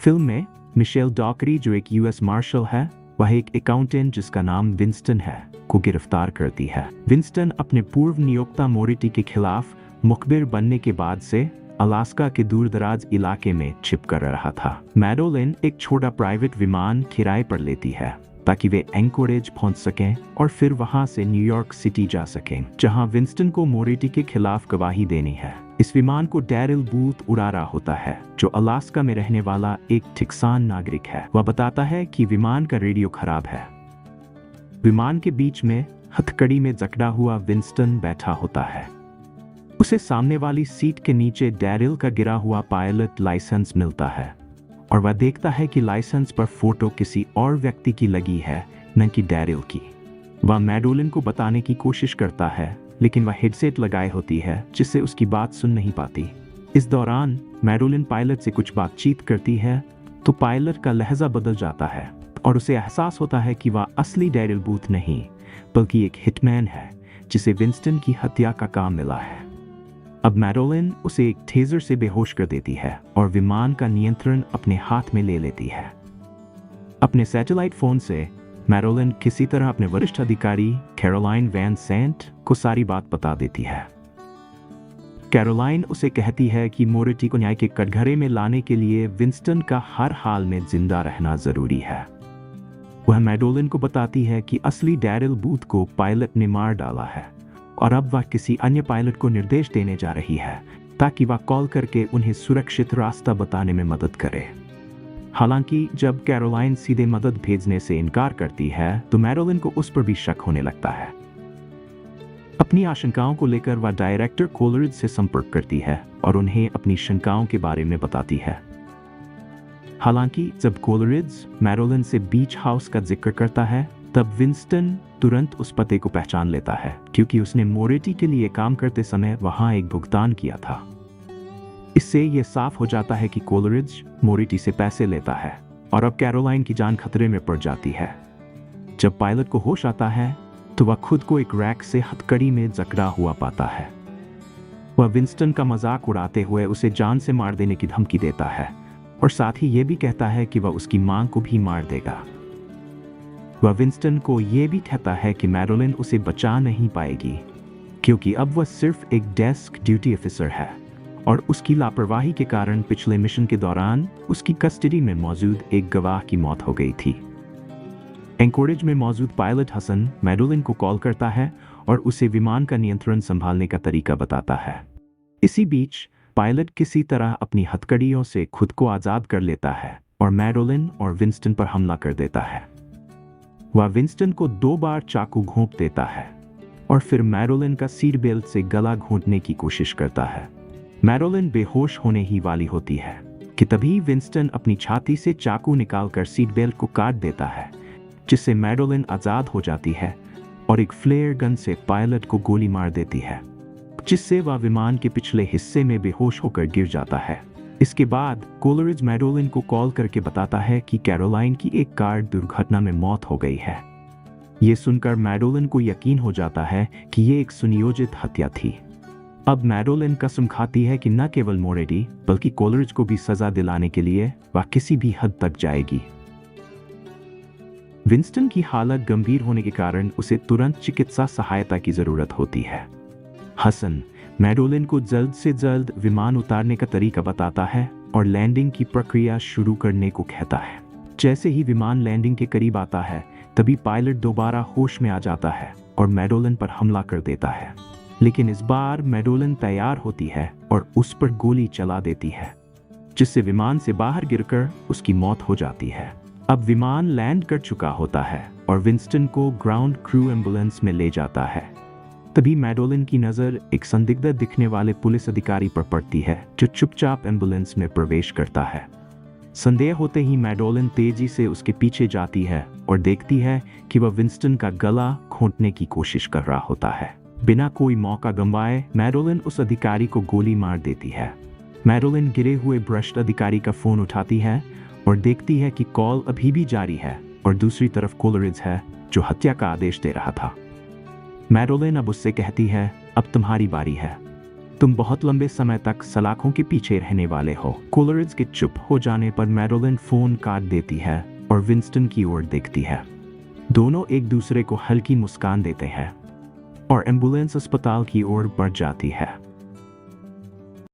Film में Michel डॉकरी, जो एक यूएस मार्शल है, वह एक अकाउंटेंट जिसका नाम विंस्टन है, को गिरफ्तार करती है। विंस्टन अपने पूर्व नियोक्ता मोरिटी के खिलाफ मुखबिर बनने के बाद से अलास्का के दूरदराज इलाके में छिप कर रहा था। मैडोलिन एक छोटा प्राइवेट विमान किराए पर लेती है ताकि वे एंकोरेज पहुंच सकें और फिर वहां से न्यूयॉर्क सिटी जा सकें, जहां विंस्टन को मोरिटी के खिलाफ गवाही देनी है। इस विमान को डैरिल बूथ उड़ा रहा होता है, जो अलास्का में रहने वाला एक टेक्सान नागरिक है। वह बताता है कि विमान का रेडियो खराब है। विमान के बीच में हथकड़ी में जकड़ा हुआ विंस्टन बैठा होता है। उसे सामने वाली सीट के नीचे डैरिल का गिरा हुआ पायलट लाइसेंस मिलता है और वह देखता है कि लाइसेंस पर फोटो किसी और व्यक्ति की लगी है, न कि डैरिल की। वह मैडोलिन को बताने की कोशिश करता है, लेकिन वह हेडसेट लगाए होती है, जिससे उसकी बात सुन नहीं पाती। इस दौरान मैडोलिन पायलट से कुछ बातचीत करती है तो पायलट का लहजा बदल जाता है और उसे एहसास होता है कि वह असली डैरिल बूथ नहीं, बल्कि एक हिटमैन है जिसे विंस्टन की हत्या का काम मिला है। अब मैडोलिन उसे एक टेजर से बेहोश कर देती है और विमान का नियंत्रण अपने हाथ में ले लेती है। अपने सैटेलाइट फोन से मैडोलिन किसी तरह अपने वरिष्ठ अधिकारी कैरोलाइन वैन सेंट को सारी बात बता देती है। कैरोलाइन उसे कहती है कि मोरिटी को न्याय के कटघरे में लाने के लिए विंस्टन का हर हाल में जिंदा रहना जरूरी है। वह मैडोलिन को बताती है कि असली डैरिल बूथ को पायलट ने मार डाला है और अब वह किसी अन्य पायलट को निर्देश देने जा रही है ताकि वह कॉल करके उन्हें सुरक्षित रास्ता बताने में मदद करे। हालांकि जब कैरोलाइन सीधे मदद भेजने से इनकार करती है तो मैडोलिन को उस पर भी शक होने लगता है। अपनी आशंकाओं को लेकर वह डायरेक्टर कोलरिज से संपर्क करती है और उन्हें अपनी शंकाओं के बारे में बताती है। हालांकि जब कोलरिज मैडोलिन से बीच हाउस का जिक्र करता है, तब विंस्टन तुरंत उस पते को पहचान लेता है, क्योंकि उसने मोरिटी के लिए काम करते समय वहां एक भुगतान किया था। इससे यह साफ हो जाता है कि कोलरिज मोरिटी से पैसे लेता है और अब कैरोलाइन की जान खतरे में पड़ जाती है। जब पायलट को होश आता है तो वह खुद को एक रैक से हथकड़ी में जकड़ा हुआ पाता है। वह विंस्टन का मजाक उड़ाते हुए उसे जान से मार देने की धमकी देता है और साथ ही यह भी कहता है कि वह उसकी मां को भी मार देगा। वह विंस्टन को यह भी कहता है कि मैडोलिन उसे बचा नहीं पाएगी, क्योंकि अब वह सिर्फ एक डेस्क ड्यूटी ऑफिसर है और उसकी लापरवाही के कारण पिछले मिशन के दौरान उसकी कस्टडी में मौजूद एक गवाह की मौत हो गई थी। एंकोरेज में मौजूद पायलट हसन मैडोलिन को कॉल करता है और उसे विमान का नियंत्रण संभालने का तरीका बताता है। इसी बीच पायलट किसी तरह अपनी हथकड़ियों से खुद को आजाद कर लेता है और मैडोलिन और विंस्टन पर हमला कर देता है। वह विंस्टन को 2 बार चाकू घोंप देता है और फिर मैडोलिन का सीट बेल्ट से गला घोंटने की कोशिश करता है। मैडोलिन बेहोश होने ही वाली होती है कि तभी विंस्टन अपनी छाती से चाकू निकालकर सीट बेल्ट को काट देता है, जिससे मैडोलिन आजाद हो जाती है और एक फ्लेयर गन से पायलट को गोली मार देती है, जिससे वह विमान के पिछले हिस्से में बेहोश होकर गिर जाता है। इसके बाद कोलरिज मैडोलिन को कॉल करके बताता है कि कैरोलाइन की एक कार दुर्घटना में मौत हो गई है। ये सुनकर मैडोलिन को यकीन हो जाता है कि ये एक सुनियोजित हत्या थी। अब मैडोलिन कसम खाती है कि न केवल मोरिटी बल्कि कोलरिज को भी सजा दिलाने के लिए वह किसी भी हद तक जाएगी। विंस्टन की हालत गंभीर होने के कारण उसे तुरंत चिकित्सा सहायता की जरूरत होती है। हसन मैडोलिन को जल्द से जल्द विमान उतारने का तरीका बताता है और लैंडिंग की प्रक्रिया शुरू करने को कहता है। जैसे ही विमान लैंडिंग के करीब आता है, तभी पायलट दोबारा होश में आ जाता है और मैडोलिन पर हमला कर देता है। लेकिन इस बार मैडोलिन तैयार होती है और उस पर गोली चला देती है, जिससे विमान से बाहर गिरकर उसकी मौत हो जाती है। अब विमान लैंड कर चुका होता है और विंस्टन को ग्राउंड क्रू एम्बुलेंस में ले जाता है। तभी मैडोलिन की नजर एक संदिग्ध दिखने वाले पुलिस अधिकारी पर पड़ती है, जो चुपचाप एम्बुलेंस में प्रवेश करता है। संदेह होते ही मैडोलिन तेजी से उसके पीछे जाती है और देखती है कि वह विंस्टन का गला घोंटने की कोशिश कर रहा होता है। बिना कोई मौका गंवाए मैडोलिन उस अधिकारी को गोली मार देती है। मैडोलिन गिरे हुए भ्रष्ट अधिकारी का फोन उठाती है और देखती है कि कॉल अभी भी जारी है और दूसरी तरफ कोलरिज है, जो हत्या का आदेश दे रहा था। मैडोलिन अब उससे कहती है, अब तुम्हारी बारी है। तुम बहुत लंबे समय तक सलाखों के पीछे रहने वाले हो। कोलरिज के चुप हो जाने पर मैरिलिन फोन काट देती है और विंस्टन की ओर देखती है। दोनों एक दूसरे को हल्की मुस्कान देते हैं और एम्बुलेंस अस्पताल की ओर बढ़ जाती है।